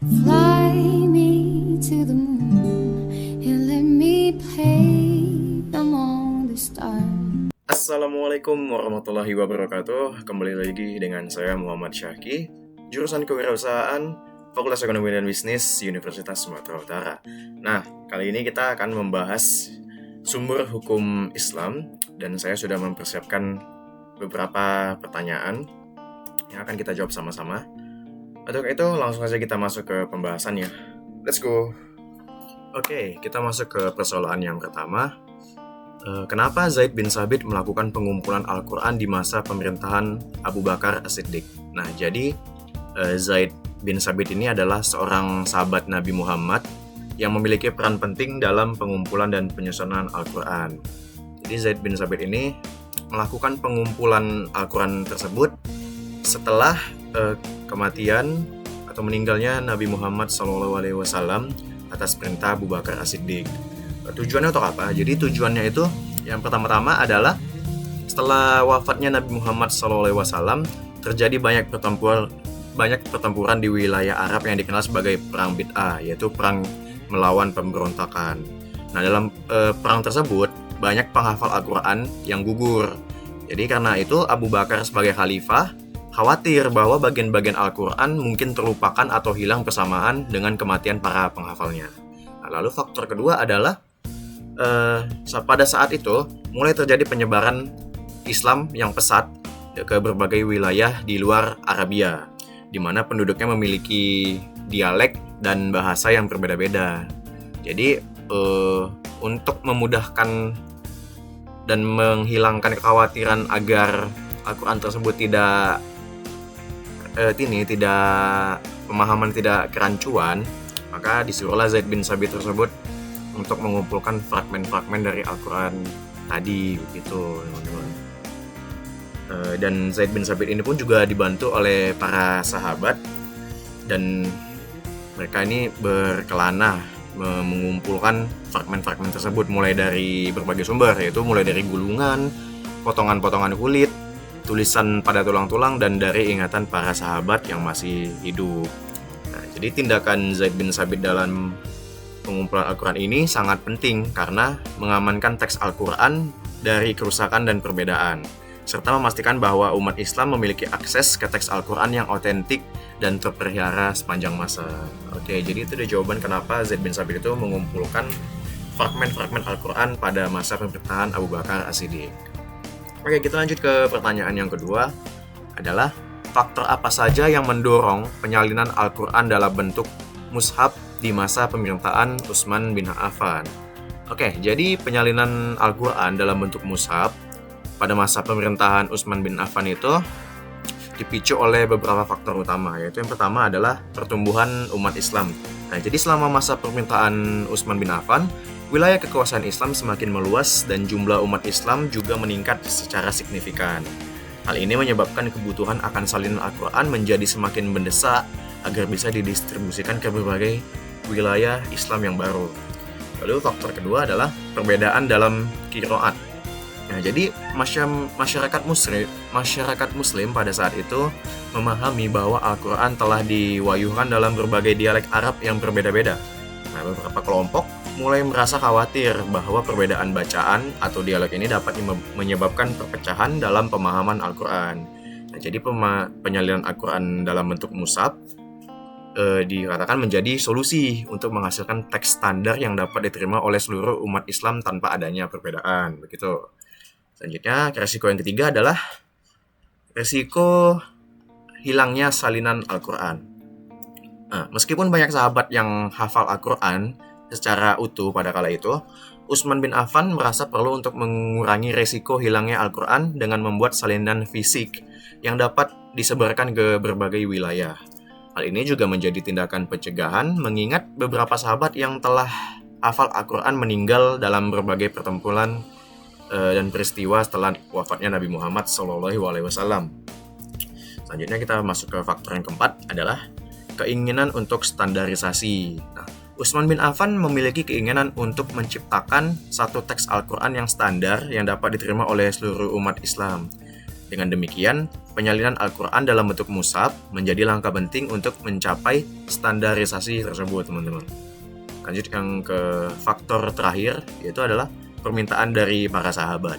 Fly me to the moon and let me play among the stars. Assalamualaikum warahmatullahi wabarakatuh. Kembali lagi dengan saya Muhammad Syahki, jurusan Kewirausahaan, Fakultas Ekonomi dan Bisnis, Universitas Sumatera Utara. Nah, kali ini kita akan membahas sumber hukum Islam, dan saya sudah mempersiapkan beberapa pertanyaan yang akan kita jawab sama-sama. Untuk itu, langsung saja kita masuk ke pembahasannya. Let's go! Oke, kita masuk ke persoalan yang pertama. Kenapa Zaid bin Thabit melakukan pengumpulan Al-Quran di masa pemerintahan Abu Bakar As-Siddiq? Nah, jadi Zaid bin Thabit ini adalah seorang sahabat Nabi Muhammad yang memiliki peran penting dalam pengumpulan dan penyusunan Al-Quran. Jadi Zaid bin Thabit ini melakukan pengumpulan Al-Quran tersebut setelah kematian atau meninggalnya Nabi Muhammad SAW atas perintah Abu Bakar As-Siddiq. Tujuannya untuk apa? Jadi tujuannya itu yang pertama-tama adalah setelah wafatnya Nabi Muhammad SAW terjadi banyak pertempuran di wilayah Arab yang dikenal sebagai perang bid'ah, yaitu perang melawan pemberontakan. Nah, dalam perang tersebut banyak penghafal Al-Quran yang gugur. Jadi karena itu Abu Bakar sebagai khalifah khawatir bahwa bagian-bagian Al-Quran mungkin terlupakan atau hilang bersamaan dengan kematian para penghafalnya. Nah, lalu faktor kedua adalah pada saat itu mulai terjadi penyebaran Islam yang pesat ke berbagai wilayah di luar Arabia, di mana penduduknya memiliki dialek dan bahasa yang berbeda-beda. Jadi untuk memudahkan dan menghilangkan kekhawatiran agar Al-Quran tersebut pemahaman tidak kerancuan, maka disuruhlah Zaid bin Thabit tersebut untuk mengumpulkan fragmen-fragmen dari Al-Quran tadi, begitu teman-teman. Dan Zaid bin Thabit ini pun juga dibantu oleh para sahabat, dan mereka ini berkelana mengumpulkan fragmen-fragmen tersebut mulai dari berbagai sumber, yaitu mulai dari gulungan, potongan-potongan kulit, tulisan pada tulang-tulang, dan dari ingatan para sahabat yang masih hidup. Nah, jadi tindakan Zaid bin Thabit dalam pengumpulan Al-Quran ini sangat penting karena mengamankan teks Al-Quran dari kerusakan dan perbedaan, serta memastikan bahwa umat Islam memiliki akses ke teks Al-Quran yang otentik dan terpelihara sepanjang masa. Oke, jadi itu dia jawaban kenapa Zaid bin Thabit itu mengumpulkan fragmen-fragmen Al-Quran pada masa pemerintahan Abu Bakar As-Siddiq. Oke, kita lanjut ke pertanyaan yang kedua, adalah faktor apa saja yang mendorong penyalinan Al-Quran dalam bentuk mushaf di masa pemerintahan Utsman bin Affan. Oke, jadi penyalinan Al-Quran dalam bentuk mushaf pada masa pemerintahan Utsman bin Affan itu dipicu oleh beberapa faktor utama, yaitu yang pertama adalah pertumbuhan umat Islam. Nah, jadi selama masa pemerintahan Utsman bin Affan, wilayah kekuasaan Islam semakin meluas dan jumlah umat Islam juga meningkat secara signifikan. Hal ini menyebabkan kebutuhan akan salinan Al-Quran menjadi semakin mendesak agar bisa didistribusikan ke berbagai wilayah Islam yang baru. Lalu faktor kedua adalah perbedaan dalam qiraat. Nah, jadi masyarakat Muslim pada saat itu memahami bahwa Al-Quran telah diwahyukan dalam berbagai dialek Arab yang berbeda-beda. Nah, beberapa kelompok mulai merasa khawatir bahwa perbedaan bacaan atau dialek ini dapat menyebabkan perpecahan dalam pemahaman Al-Quran. Nah, jadi penyalinan Al-Quran dalam bentuk mushaf dikatakan menjadi solusi untuk menghasilkan teks standar yang dapat diterima oleh seluruh umat Islam tanpa adanya perbedaan. Begitu. Selanjutnya, resiko yang ketiga adalah resiko hilangnya salinan Al-Quran. Nah, meskipun banyak sahabat yang hafal Al-Quran secara utuh pada kala itu, Utsman bin Affan merasa perlu untuk mengurangi resiko hilangnya Al-Quran dengan membuat salinan fisik yang dapat disebarkan ke berbagai wilayah. Hal ini juga menjadi tindakan pencegahan mengingat beberapa sahabat yang telah hafal Al-Quran meninggal dalam berbagai pertempuran dan peristiwa setelah wafatnya Nabi Muhammad SAW. Selanjutnya kita masuk ke faktor yang keempat, adalah keinginan untuk standarisasi. Nah, Utsman bin Affan memiliki keinginan untuk menciptakan satu teks Al-Quran yang standar yang dapat diterima oleh seluruh umat Islam. Dengan demikian, penyalinan Al-Quran dalam bentuk mushaf menjadi langkah penting untuk mencapai standarisasi tersebut, teman-teman. Lanjut yang ke faktor terakhir, yaitu adalah permintaan dari para sahabat.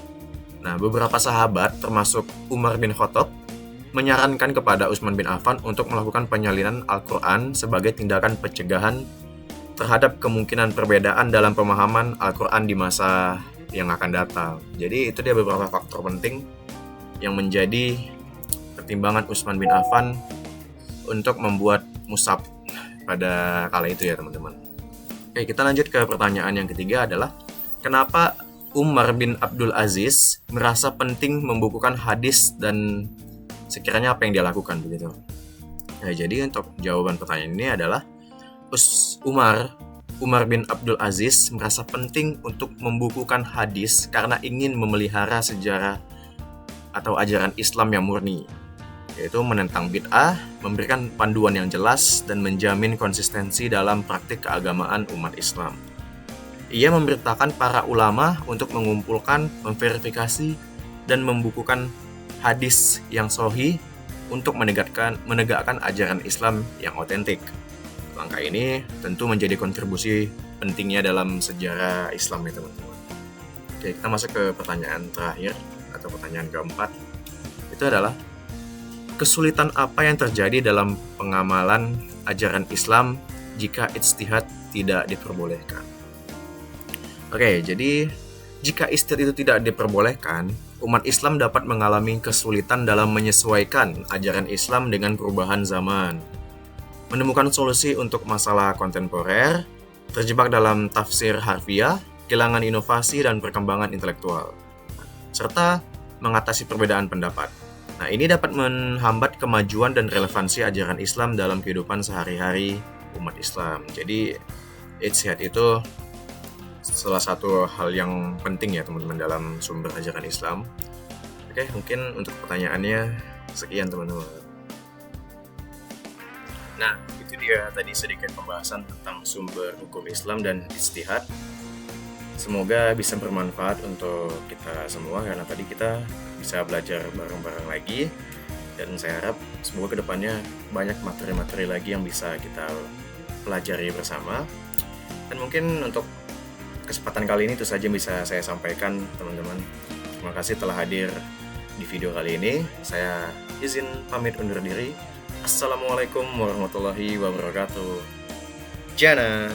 Nah, beberapa sahabat, termasuk Umar bin Khattab, menyarankan kepada Utsman bin Affan untuk melakukan penyalinan Al-Quran sebagai tindakan pencegahan terhadap kemungkinan perbedaan dalam pemahaman Al-Quran di masa yang akan datang. Jadi itu dia beberapa faktor penting yang menjadi pertimbangan Utsman bin Affan untuk membuat mushaf pada kala itu ya, teman-teman. Oke, kita lanjut ke pertanyaan yang ketiga adalah kenapa Umar bin Abdul Aziz merasa penting membukukan hadis dan sekiranya apa yang dia lakukan begitu. Nah, jadi untuk jawaban pertanyaan ini adalah Umar bin Abdul Aziz merasa penting untuk membukukan hadis karena ingin memelihara sejarah atau ajaran Islam yang murni, yaitu menentang bid'ah, memberikan panduan yang jelas, dan menjamin konsistensi dalam praktik keagamaan umat Islam. Ia memerintahkan para ulama untuk mengumpulkan, memverifikasi, dan membukukan hadis yang sahih untuk menegakkan ajaran Islam yang otentik. Langkah ini tentu menjadi kontribusi pentingnya dalam sejarah Islam ya, teman-teman. Oke, kita masuk ke pertanyaan terakhir atau pertanyaan keempat. Itu adalah kesulitan apa yang terjadi dalam pengamalan ajaran Islam jika ijtihad tidak diperbolehkan. Oke, jadi jika ijtihad itu tidak diperbolehkan, umat Islam dapat mengalami kesulitan dalam menyesuaikan ajaran Islam dengan perubahan zaman, menemukan solusi untuk masalah kontemporer, terjebak dalam tafsir harfiah, kehilangan inovasi dan perkembangan intelektual, serta mengatasi perbedaan pendapat. Nah, ini dapat menghambat kemajuan dan relevansi ajaran Islam dalam kehidupan sehari-hari umat Islam. Jadi, ijtihad itu salah satu hal yang penting ya, teman-teman, dalam sumber ajaran Islam. Oke, mungkin untuk pertanyaannya sekian, teman-teman. Nah, itu dia tadi sedikit pembahasan tentang sumber hukum Islam dan ijtihad. Semoga bisa bermanfaat untuk kita semua, karena tadi kita bisa belajar bareng-bareng lagi, dan saya harap semoga kedepannya banyak materi-materi lagi yang bisa kita pelajari bersama. Dan mungkin untuk kesempatan kali ini itu saja bisa saya sampaikan, teman-teman. Terima kasih telah hadir di video kali ini. Saya izin pamit undur diri. Assalamualaikum warahmatullahi wabarakatuh. Jana.